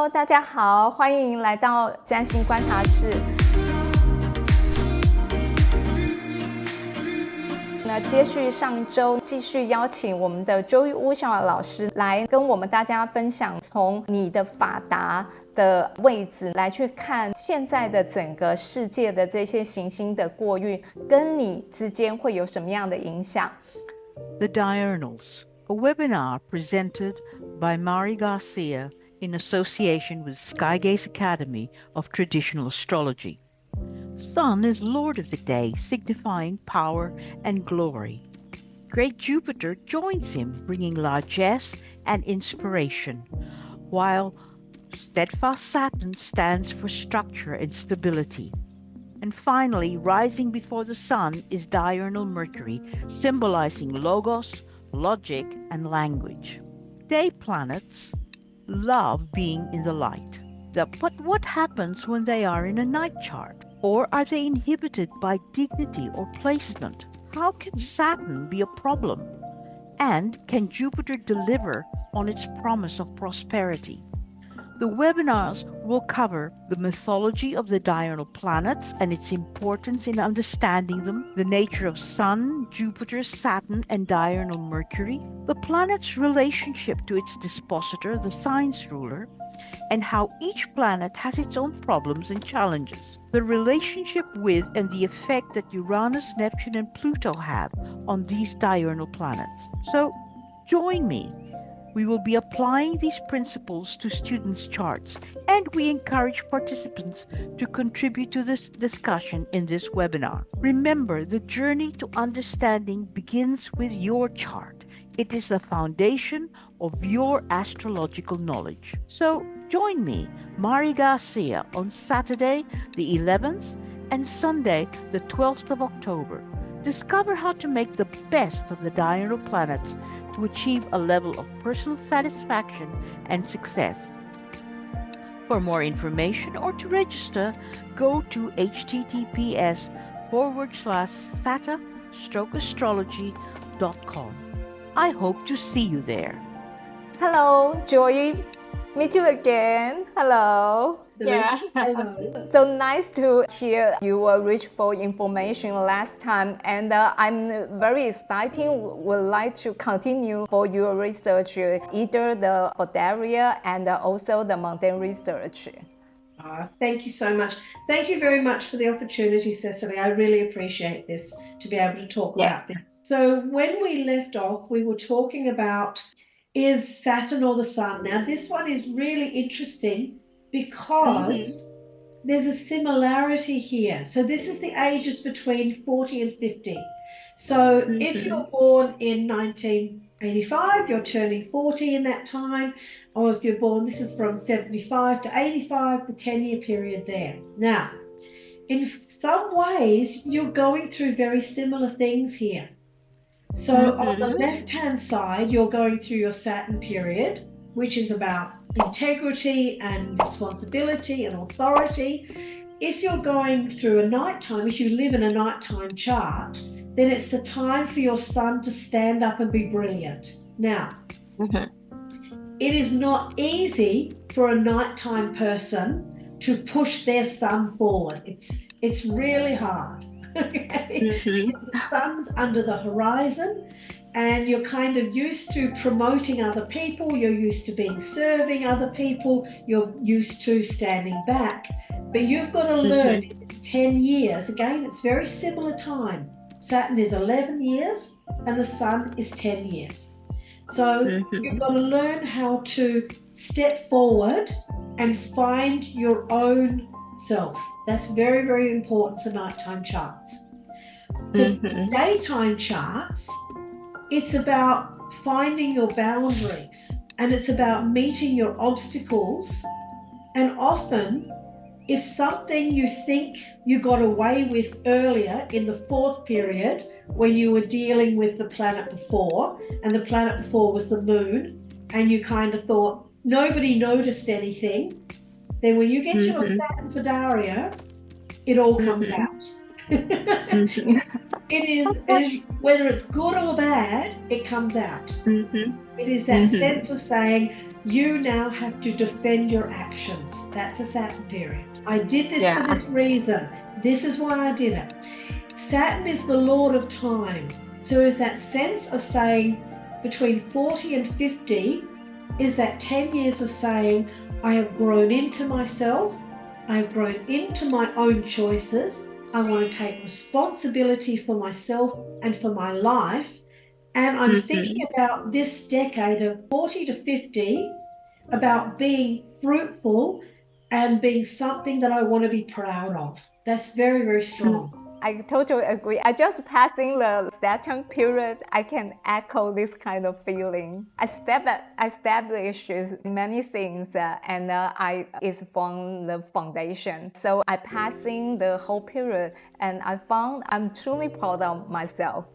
Hello， 大家好，欢迎来到占星观察室。那接续上周，继续邀请我们的 Joy Usher 老师来跟我们大家分享，从你的法达的位置来去看现在的整个世界的这些行星的过运，跟你之间会有什么样的影响。The Diurnals, a webinar presented by Mari Garcia in association with Skygaze Academy of Traditional Astrology. Sun is Lord of the day, signifying power and glory. Great Jupiter joins him, bringing largesse and inspiration, while steadfast Saturn stands for structure and stability. And finally, rising before the Sun is diurnal Mercury, symbolizing logos, logic, and language. Day planets love being in the light. But what happens when they are in a night chart? Or are they inhibited by dignity or placement? How can Saturn be a problem? And can Jupiter deliver on its promise of prosperity? The webinars will cover the mythology of the diurnal planets and its importance in understanding them, the nature of Sun, Jupiter, Saturn, and diurnal Mercury, the planet's relationship to its dispositor, the signs ruler, and how each planet has its own problems and challenges, the relationship with and the effect that Uranus, Neptune, and Pluto have on these diurnal planets. So join me. We will be applying these principles to students' charts, and we encourage participants to contribute to this discussion in this webinar. Remember, the journey to understanding begins with your chart. It is the foundation of your astrological knowledge. So join me, Mari Garcia, on Saturday, the 11th, and Sunday, the 12th of October. Discover how to make the best of the diurnal planets to achieve a level of personal satisfaction and success. For more information or to register, go to https://sata-astrology.com. I hope to see you there. Hello, Joy. Meet you again. Hello. Yeah. So nice to hear you were rich for information last time, and I'm very excited. Would like to continue for your research, either the Fodaria and also the mundane research. Thank you so much. Thank you very much for the opportunity, Cecily. I really appreciate this, to be able to talk about this. So when we left off, we were talking about, is Saturn or the Sun? Now this one is really interesting because there's a similarity here. So this is the ages between 40 and 50. So if you're born in 1985, you're turning 40 in that time. Or if you're born, this is from 75 to 85, the 10-year period there. Now, in some ways, you're going through very similar things here. So on the left-hand side, you're going through your Saturn period, which is about integrity and responsibility and authority. If you're going through a nighttime, if you live in a nighttime chart, then it's the time for your Sun to stand up and be brilliant. Now, it is not easy for a nighttime person to push their Sun forward. It's really hard. The Sun's under the horizon, and you're kind of used to promoting other people, you're used to being serving other people, you're used to standing back, but you've got to learn it's 10 years. Again, it's very similar time. Saturn is 11 years and the Sun is 10 years. So you've got to learn how to step forward and find your own self. That's very, very important for nighttime charts. For daytime charts, it's about finding your boundaries, and it's about meeting your obstacles. And often, if something you think you got away with earlier in the fourth period, when you were dealing with the planet before, and the planet before was the moon, and you kind of thought nobody noticed anything, then when you get your Saturn Fodaria, it all comes out. It is, whether it's good or bad, it comes out. It is that sense of saying, you now have to defend your actions. That's a Saturn period. I did this for this reason. This is why I did it. Saturn is the Lord of time. So is that sense of saying between 40 and 50 is that 10 years of saying, I have grown into myself. I have grown into my own choices. I want to take responsibility for myself and for my life. And I'm thinking about this decade of 40 to 50 about being fruitful and being something that I want to be proud of. That's very, very strong. I totally agree. I just passing the Saturn period, I can echo this kind of feeling. I established many things and it's from the foundation. So I passing the whole period and I found I'm truly proud of myself.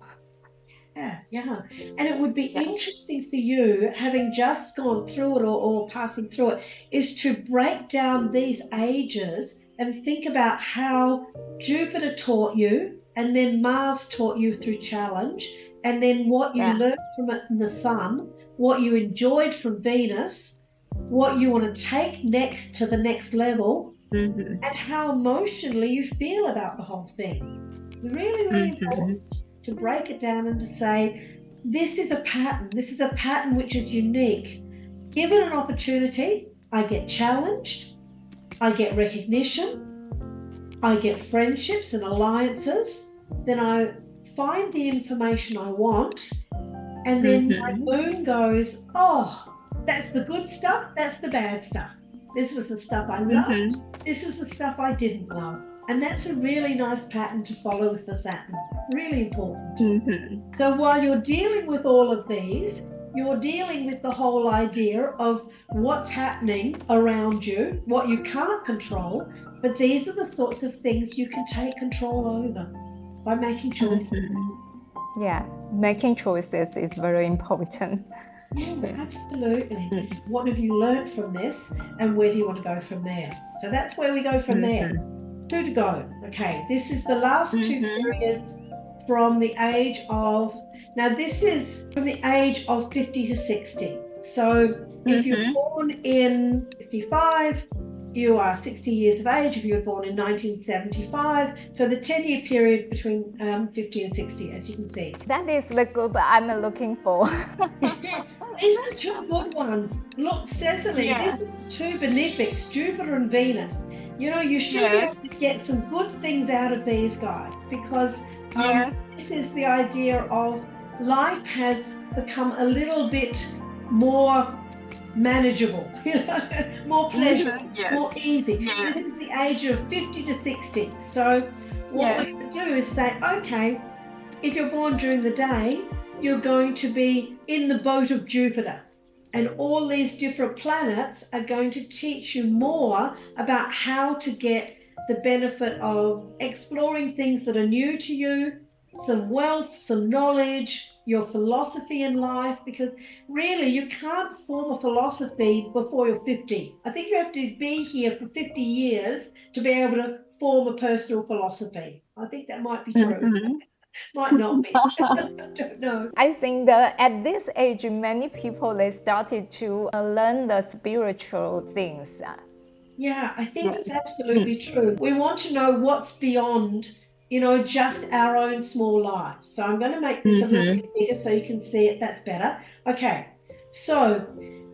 Yeah. And it would be interesting for you, having just gone through it or passing through it, is to break down these ages and think about how Jupiter taught you, and then Mars taught you through challenge, and then what you learned from it in the Sun, what you enjoyed from Venus, what you want to take next to the next level, and how emotionally you feel about the whole thing. Really, really important to break it down and to say, this is a pattern. This is a pattern which is unique. Given an opportunity, I get challenged. I get recognition, I get friendships and alliances, then I find the information I want, and then my moon goes, oh, that's the good stuff, that's the bad stuff. This was the stuff I loved, this is the stuff I didn't love. And that's a really nice pattern to follow with the Saturn, really important. So while you're dealing with all of these, you're dealing with the whole idea of what's happening around you, what you can't control, but these are the sorts of things you can take control over by making choices. Yeah, making choices is very important. Yeah, absolutely. What have you learned from this and where do you want to go from there? So that's where we go from there. 2 to go. Okay, this is the last 2 periods from the age of, now this is from the age of 50 to 60. So if you're born in 65, you are 60 years of age. If you were born in 1975, so the 10-year period between 50 and 60, as you can see. That is the group I'm looking for. These are the 2 good ones. Look, Cecily, this is 2 benefics, Jupiter and Venus. You know, you should be able to get some good things out of these guys because this is the idea of life has become a little bit more manageable, more pleasurable, more easy. This is the age of 50 to 60. So what we can do is say, okay, if you're born during the day, you're going to be in the boat of Jupiter. And all these different planets are going to teach you more about how to get the benefit of exploring things that are new to you, some wealth, some knowledge, your philosophy in life, because really you can't form a philosophy before you're 50. I think you have to be here for 50 years to be able to form a personal philosophy. I think that might be true. Might not be. I don't know. I think that at this age, many people, they started to learn the spiritual things. Yeah, I think it's absolutely true. We want to know what's beyond, just our own small lives. So I'm going to make this a little bit bigger so you can see it. That's better. Okay, so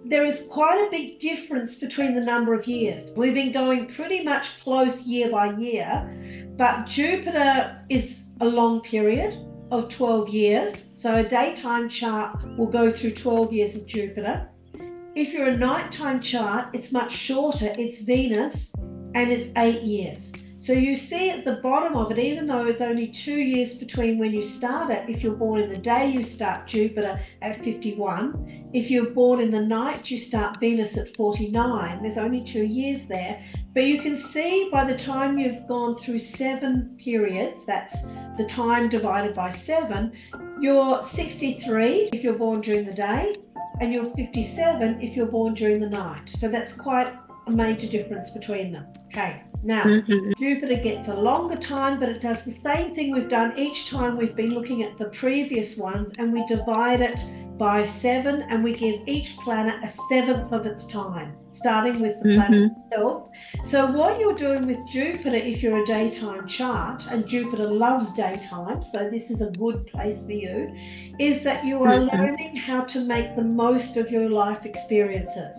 there is quite a big difference between the number of years. We've been going pretty much close year by year, but Jupiter is a long period of 12 years. So a daytime chart will go through 12 years of Jupiter. If you're a nighttime chart, it's much shorter. It's Venus and it's 8 years. So you see at the bottom of it, even though it's only 2 years between when you start it, if you're born in the day, you start Jupiter at 51. If you're born in the night, you start Venus at 49. There's only 2 years there. But you can see by the time you've gone through 7 periods, that's the time divided by 7, you're 63 if you're born during the day, and you're 57 if you're born during the night. So that's quite a major difference between them. Okay, now Jupiter gets a longer time, but it does the same thing we've done each time we've been looking at the previous ones, and we divide it by 7, and we give each planet a 7th of its time, starting with the planet itself. So what you're doing with Jupiter, if you're a daytime chart, and Jupiter loves daytime, so this is a good place for you, is that you are learning how to make the most of your life experiences.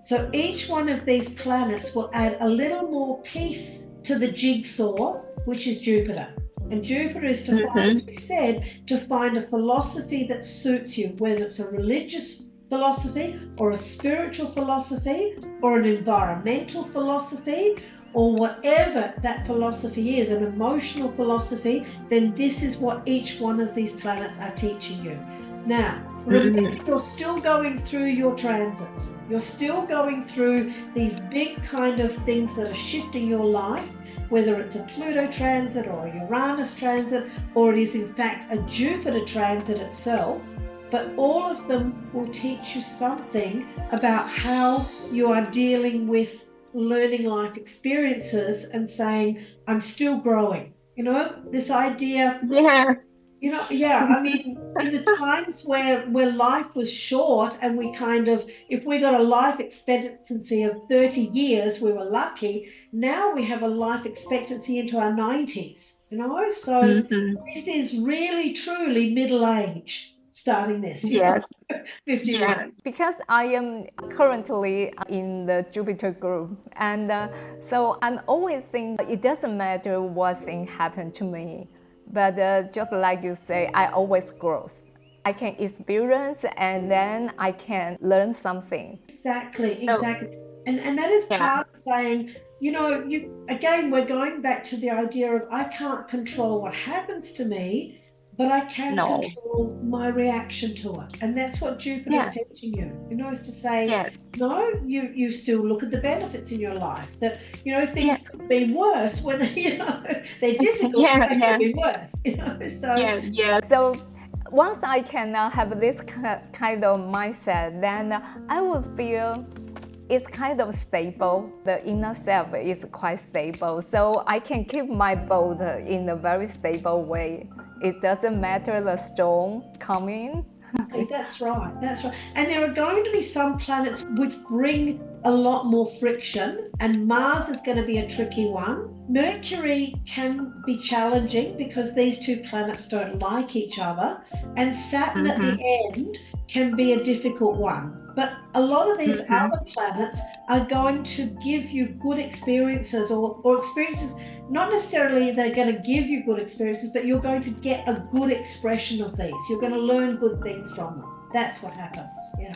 So each one of these planets will add a little more piece to the jigsaw, which is Jupiter. And Jupiter is to find, as we said, to find a philosophy that suits you, whether it's a religious philosophy or a spiritual philosophy or an environmental philosophy or whatever that philosophy is, an emotional philosophy, then this is what each one of these planets are teaching you. Now, remember, you're still going through your transits. You're still going through these big kind of things that are shifting your life, whether it's a Pluto transit or a Uranus transit, or it is in fact a Jupiter transit itself. But all of them will teach you something about how you are dealing with learning life experiences and saying, I'm still growing. You know, this idea... I mean, in the times where life was short and we kind of, if we got a life expectancy of 30 years, we were lucky. Now we have a life expectancy into our 90s, you know? So this is really, truly middle age starting this. Yes. 51. Yeah. Because I am currently in the Jupiter group. And so I'm always thinking it doesn't matter what thing happened to me. But just like you say, I always grow. I can experience and then I can learn something. Exactly. And that is part of saying, you know, again, we're going back to the idea of I can't control what happens to me, but I can control my reaction to it. And that's what Jupiter is teaching you, you know, is to say, no, you still look at the benefits in your life, that, you know, things could be worse when, you know, they're difficult, they could be worse, you know, so. So once I can have this kind of mindset, then I will feel it's kind of stable. The inner self is quite stable. So I can keep my boat in a very stable way. It doesn't matter the storm coming. That's right. And there are going to be some planets which bring a lot more friction, and Mars is going to be a tricky one. Mercury can be challenging because these two planets don't like each other, and Saturn at the end can be a difficult one. But a lot of these other planets are going to give you good experiences or experiences. Not necessarily they're going to give you good experiences, but you're going to get a good expression of these. You're going to learn good things from them. That's what happens. Yeah.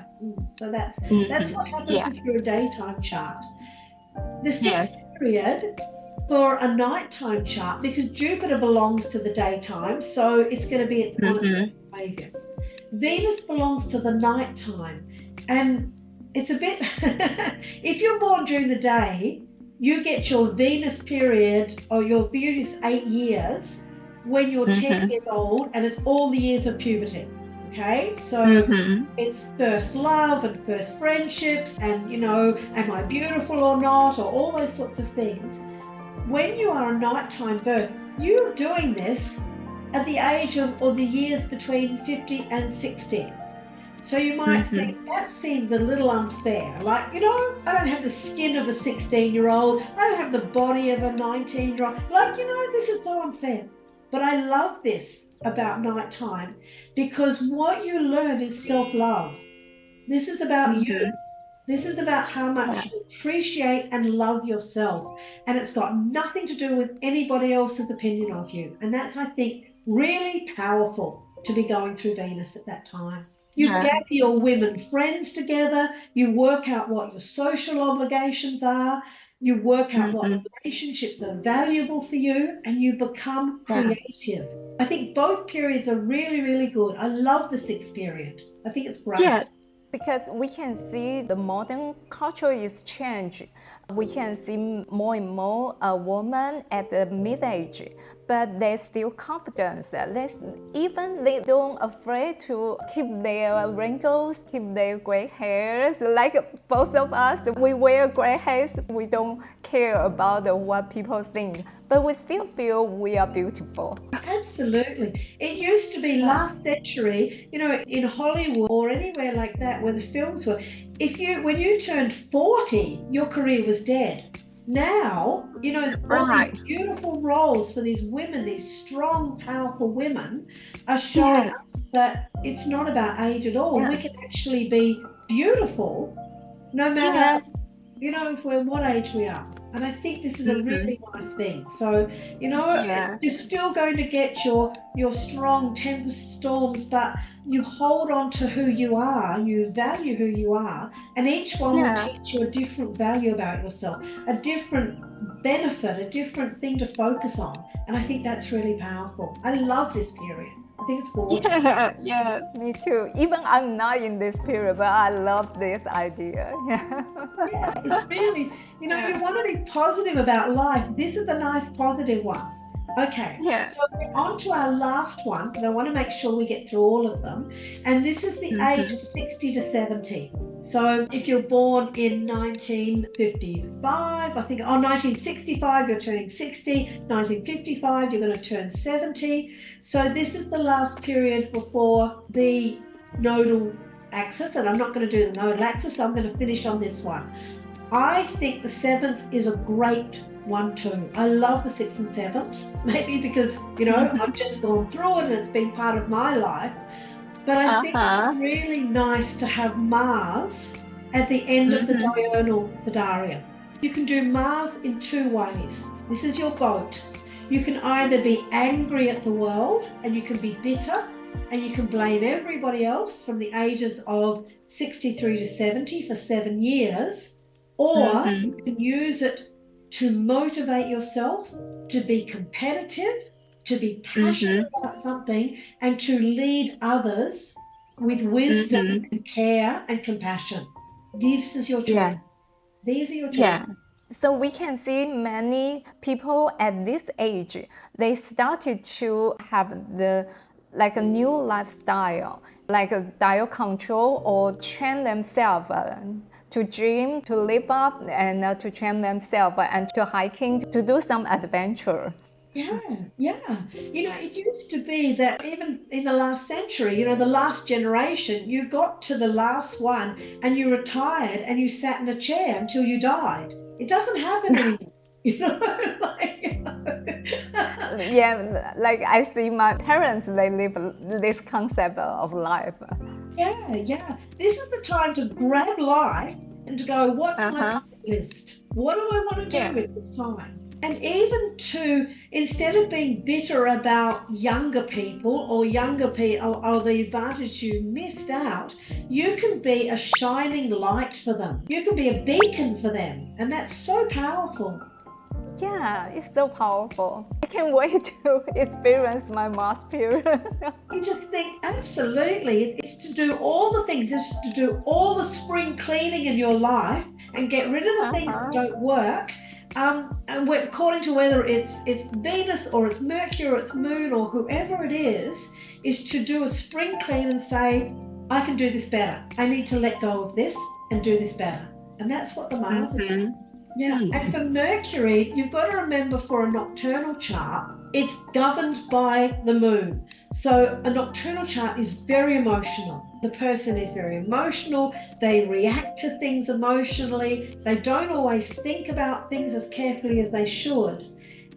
So that's what happens if you're a daytime chart. The sixth period for a nighttime chart, because Jupiter belongs to the daytime, so it's going to be its honest behavior. Venus belongs to the nighttime, and it's a bit. If you're born during the day, you get your Venus period or your Venus 8 years when you're 10 years old, and it's all the years of puberty. Okay, so it's first love and first friendships and, you know, am I beautiful or not, or all those sorts of things. When you are a nighttime birth, you're doing this at the age of, or the years between 50 and 60. So you might think that seems a little unfair. Like, you know, I don't have the skin of a 16-year-old. I don't have the body of a 19-year-old. Like, you know, this is so unfair. But I love this about nighttime because what you learn is self-love. This is about you. This is about how much you appreciate and love yourself. And it's got nothing to do with anybody else's opinion of you. And that's, I think, really powerful to be going through Venus at that time. You gather your women friends together, you work out what your social obligations are, you work out what relationships are valuable for you, and you become creative. I think both periods are really, really good. I love the sixth period. I think it's great. Yeah. Because we can see the modern culture is changed. We can see more and more a woman at the mid-age but they still confident. They don't afraid to keep their wrinkles, keep their gray hairs. Like both of us, we wear gray hairs. We don't care about what people think, but we still feel we are beautiful. Absolutely. It used to be last century, in Hollywood or anywhere like that where the films were, when you turned 40, your career was dead. Now, all these beautiful roles for these women, these strong, powerful women, are showing us that it's not about age at all. We can actually be beautiful no matter, what age we are. And I think this is a really nice thing. So, you're still going to get your strong tempest storms, but you hold on to who you are, you value who you are, and each one will teach you a different value about yourself, a different benefit, a different thing to focus on. And I think that's really powerful. I love this period. I think it's gorgeous. Yeah, me too. Even I'm not in this period, but I love this idea. Yeah, it's really, you want to be positive about life. This is a nice positive one. Okay, so we're on to our last one because I want to make sure we get through all of them. And this is the age of 60 to 70. So if you're born in 1955, 1965, you're turning 60. 1955, you're going to turn 70. So this is the last period before the nodal axis. And I'm not going to do the nodal axis, so I'm going to finish on this one. I think the 7th is a great 1, 2. I love the 6th and 7th, maybe because, I've just gone through it and it's been part of my life. But I think it's really nice to have Mars at the end of the diurnal Vidarian. You can do Mars in 2 ways. This is your boat. You can either be angry at the world and you can be bitter and you can blame everybody else from the ages of 63 to 70 for 7 years, or you can use it to motivate yourself, to be competitive, to be passionate about something, and to lead others with wisdom and care and compassion. This is your choice. These are your choices. So we can see many people at this age, they started to have a new lifestyle, like a diet control or train themselves to gym, to live up, and to train themselves, and to hiking, to do some adventure. Yeah. It used to be that even in the last century, the last generation, you got to the last one and you retired and you sat in a chair until you died. It doesn't happen anymore. Like I see my parents, they live this concept of life. Yeah. This is the time to grab life and to go, what's my bucket list? What do I want to do with this time? And even to, instead of being bitter about younger people or the advantage you missed out, you can be a shining light for them. You can be a beacon for them. And that's so powerful. Yeah, it's so powerful. I can't wait to experience my Mars period. You just think, absolutely, it's to do all the things. It's to do all the spring cleaning in your life and get rid of the things that don't work. And according to whether it's Venus or it's Mercury or it's Moon or whoever it is to do a spring clean and say, I can do this better. I need to let go of this and do this better. And that's what the Mars is. Yeah. And for Mercury, you've got to remember, for a nocturnal chart, it's governed by the moon. So a nocturnal chart is very emotional. The person is very emotional. They react to things emotionally. They don't always think about things as carefully as they should.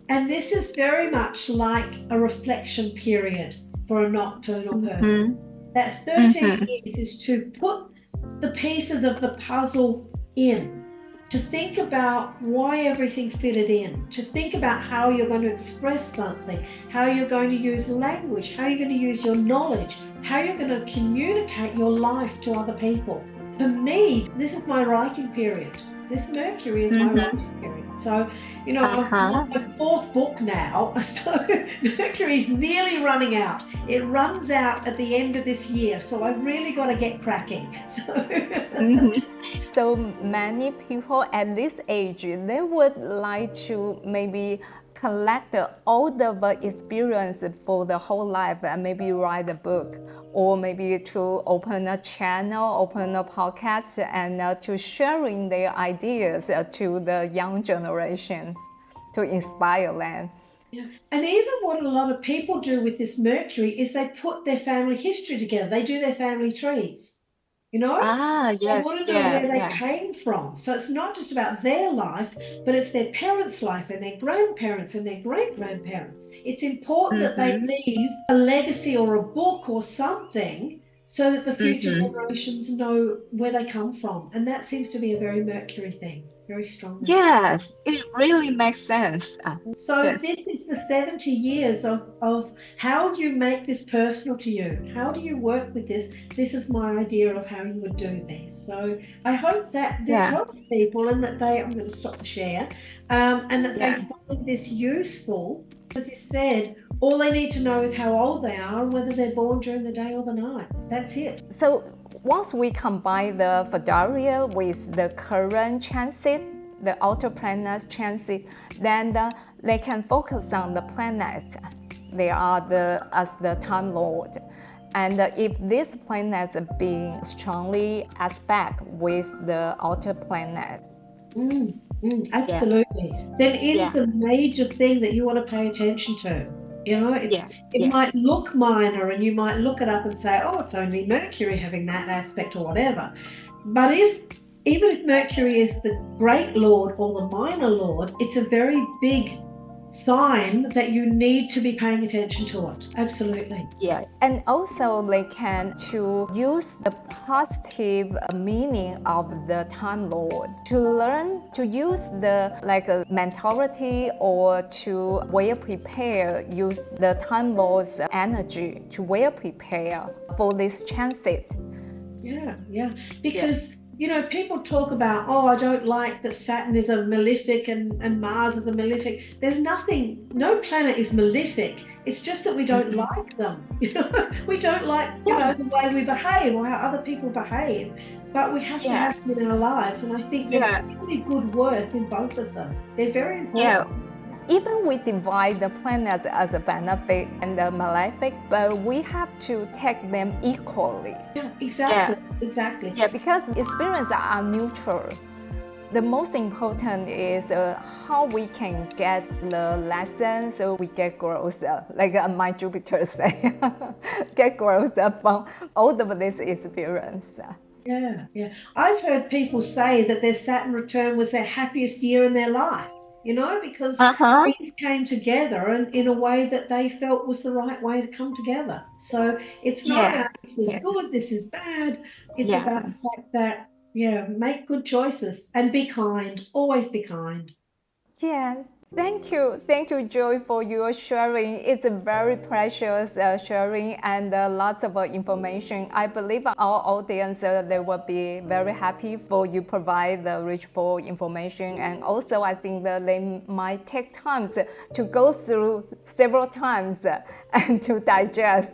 And this is very much like a reflection period for a nocturnal person. That 13 years is to put the pieces of the puzzle in, to think about why everything fitted in, to think about how you're going to express something, how you're going to use language, how you're going to use your knowledge, how you're going to communicate your life to other people. For me, this is my writing period. This Mercury is my writing period. So, you know, I'm on my 4th book now. So Mercury's nearly running out. It runs out at the end of this year. So I've really got to get cracking. So many people at this age, they would like to maybe collect all the experience for the whole life and maybe write a book, or maybe to open a channel, open a podcast, and to sharing their ideas to the young generation to inspire them. Yeah. And even what a lot of people do with this Mercury is they put their family history together. They do their family trees. You know? Yes. They want to know where they came from. So it's not just about their life, but it's their parents' life and their grandparents and their great-grandparents. It's important that they leave a legacy or a book or something so that the future generations know where they come from. And that seems to be a very Mercury thing, very strong. Yes, it really makes sense. So this is the 70 years of how you make this personal to you. How do you work with this? This is my idea of how you would do this. So I hope that this helps people and that I'm going to stop the share, and that they find this useful. As you said, all they need to know is how old they are and whether they're born during the day or the night. That's it. So once we combine the Fadarya with the current transit, the outer planets transit, then they can focus on the planets. They are as the Time Lord. And if these planets are being strongly aspect with the outer planet. Absolutely. Then it's a major thing that you want to pay attention to. You know, it might look minor and you might look it up and say, oh, it's only Mercury having that aspect or whatever. But even if Mercury is the great lord or the minor lord, it's a very big sign that you need to be paying attention to it. Absolutely. Yeah. And also they can to use the positive meaning of the Time Lord to learn to use the mentality or to well prepare, use the Time Lord's energy to well prepare for this transit. Yeah. Because you know, people talk about, oh, I don't like that Saturn is a malefic and Mars is a malefic. There's no planet is malefic. It's just that we don't like them. You know, we don't like, you know, the way we behave or how other people behave. But we have to have them in our lives. And I think there's really good worth in both of them. They're very important. Even we divide the planets as a benefic and a malefic, but we have to take them equally. Yeah, exactly. Yeah, because experiences are neutral. The most important is how we can get the lessons so we get growth, like my Jupiter say, get growth from all of this experience. Yeah. I've heard people say that their Saturn return was their happiest year in their life. You know, because things came together and in a way that they felt was the right way to come together. So it's not about this is good, this is bad. It's about the fact that, make good choices and be kind. Always be kind. Yeah. Thank you, Joy, for your sharing. It's a very precious sharing and lots of information. I believe our audience, they will be very happy for you provide the richful information. And also, I think that they might take time to go through several times and to digest.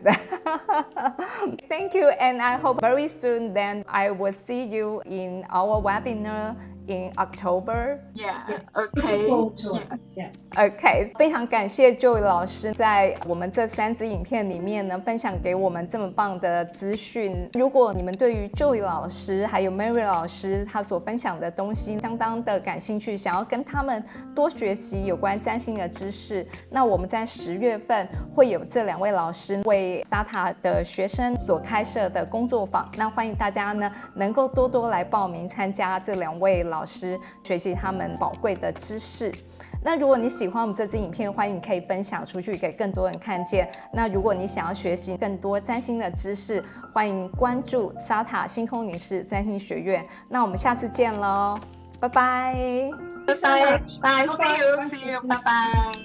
Thank you, and I hope very soon then I will see you in our webinar in October. OK， 非常感谢 Joy 老师在我们这3支影片里面呢，分享给我们这么棒的资讯。如果你们对于 Joy 老师还有 Mari 老师他所分享的东西相当的感兴趣，想要跟他们多学习有关占星的知识，那我们在10月份会有这2位老师为萨塔的学生所开设的工作坊，那欢迎大家呢能够多多来报名参加这2位老师，学习他们宝贵的知识。那如果你喜欢我们这支影片，欢迎可以分享出去给更多人看见。那如果你想要学习更多占星的知识，欢迎关注萨塔星空女士占星学院。那我们下次见喽，拜拜。Bye. See you. Bye bye.